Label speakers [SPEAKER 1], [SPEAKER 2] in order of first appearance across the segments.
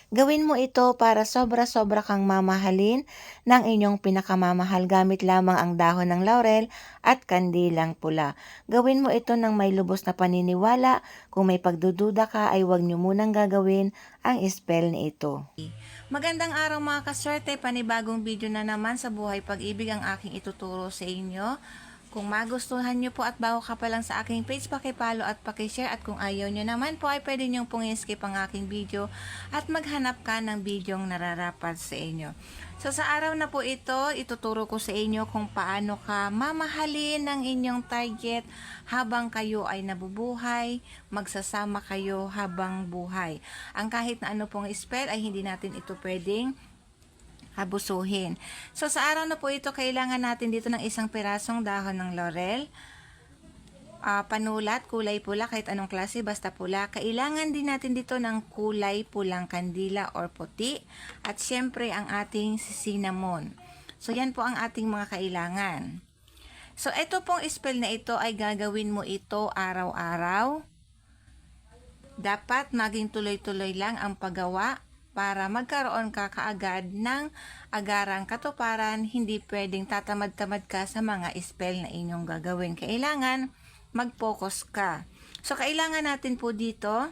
[SPEAKER 1] Gawin mo ito para sobra-sobra kang mamahalin ng inyong pinakamamahal gamit lamang ang dahon ng laurel at kandilang pula. Gawin mo ito ng may lubos na paniniwala. Kung may pagdududa ka ay huwag niyo munang gagawin ang spell na ito. Magandang araw mga kaswerte, panibagong video na naman sa Buhay Pag-ibig ang aking ituturo sa inyo. Kung magustuhan nyo po at bago ka pa lang sa aking page, pakipollow at pakishare, at kung ayaw nyo naman po ay pwede nyo pong i-skip ang aking video at maghanap ka ng bidyong nararapat sa inyo. So sa araw na po ito, ituturo ko sa inyo kung paano ka mamahalin ng inyong target habang kayo ay nabubuhay, magsasama kayo habang buhay. Ang kahit na ano pong spell ay hindi natin ito pwedeng abusuhin. So sa araw na po ito, kailangan natin dito ng isang pirasong dahon ng laurel, panulat, kulay pula, kahit anong klase, basta pula. Kailangan din natin dito ng kulay pulang kandila or puti, at syempre ang ating cinnamon. So yan po ang ating mga kailangan. So ito pong spell na ito ay gagawin mo ito araw-araw. Dapat maging tuloy-tuloy lang ang paggawa para magkaroon ka kaagad ng agarang katuparan. Hindi pwedeng tatamad-tamad ka sa mga spell na inyong gagawin. Kailangan mag-focus ka. So, kailangan natin po dito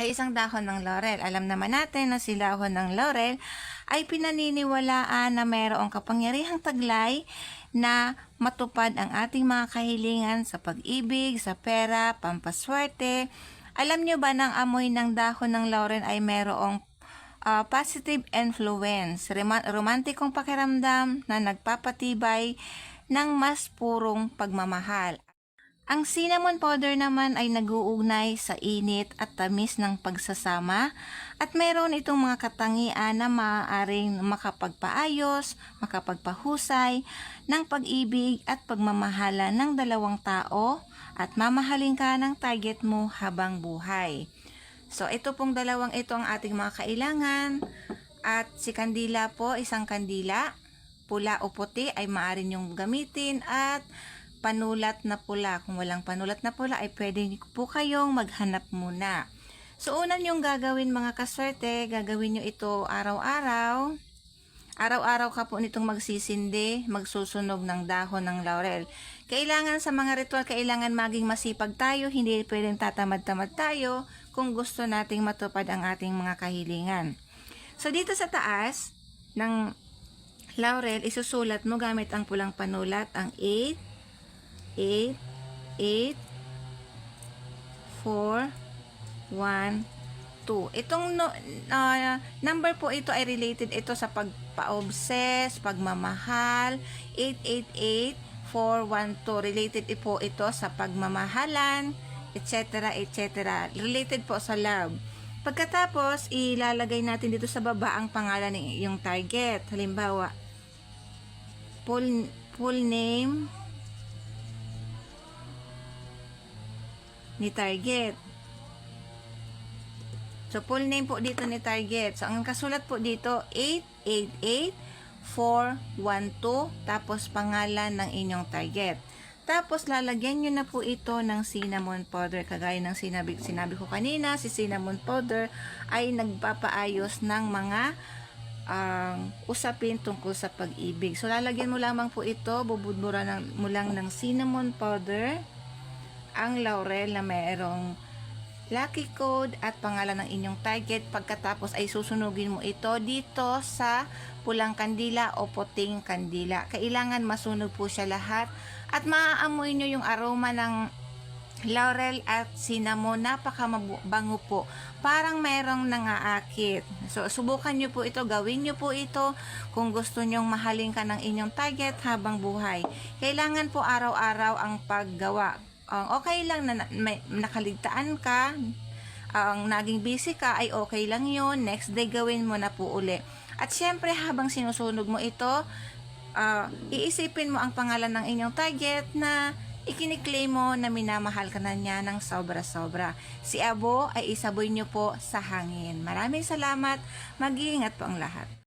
[SPEAKER 1] ay isang dahon ng laurel. Alam naman natin na si dahon ng laurel ay pinaniniwalaan na mayroong kapangyarihang taglay na matupad ang ating mga kahilingan sa pag-ibig, sa pera, pampaswerte. Alam nyo ba ng amoy ng dahon ng laurel ay mayroong positive influence, romantikong pakiramdam na nagpapatibay ng mas purong pagmamahal. Ang cinnamon powder naman ay nag-uugnay sa init at tamis ng pagsasama, at mayroon itong mga katangian na maaaring makapagpaayos, makapagpahusay ng pag-ibig at pagmamahala ng dalawang tao, at mamahalin ka ng target mo habang buhay. So ito pong dalawang ito ang ating mga kailangan, at si kandila po, isang kandila, pula o puti ay maaari niyong gamitin, at panulat na pula. Kung walang panulat na pula ay pwede po kayong maghanap muna. So una niyong gagawin mga kaswerte, gagawin niyo ito araw-araw. Araw-araw ka po nitong magsisindi, magsusunog ng dahon ng laurel. Kailangan sa mga ritual, kailangan maging masipag tayo, hindi pwedeng tatamad-tamad tayo kung gusto nating matupad ang ating mga kahilingan. So dito sa taas ng laurel, isusulat mo gamit ang pulang panulat ang 8, 8, 8, 4, 1, 2. Itong number po ito ay related ito sa pagpa-obsess, pagmamahal. 888, 412. Related po ito sa pagmamahalan, etc. etc. Related po sa love. Pagkatapos, ilalagay natin dito sa baba ang pangalan ng iyong target. Halimbawa, full name ni target. So, full name po dito ni target. So, ang kasulat po dito, 888412, tapos pangalan ng inyong target. Tapos, lalagyan nyo na po ito ng cinnamon powder. Kagaya ng sinabi ko kanina, si cinnamon powder ay nagpapaayos ng mga usapin tungkol sa pag-ibig. So, lalagyan mo lamang po ito, bubudburan mo lang ng cinnamon powder ang laurel na mayroong lucky code at pangalan ng inyong target. Pagkatapos ay susunugin mo ito dito sa pulang kandila o puting kandila. Kailangan masunog po siya lahat, at maaamoy nyo yung aroma ng laurel at cinnamon. Napakabango po, parang mayroong nangaakit. So subukan nyo po ito, gawin nyo po ito kung gusto nyong mahalin ka ng inyong target habang buhay. Kailangan po araw-araw ang paggawa. Okay lang na nakaligtaan ka, ang naging busy ka ay okay lang yun. Next day gawin mo na po uli. At syempre habang sinusunog mo ito, iisipin mo ang pangalan ng inyong target na ikiniklaim mo na minamahal ka na niya ng sobra-sobra. Si Abo ay isaboy nyo po sa hangin. Maraming salamat. Mag-iingat po ang lahat.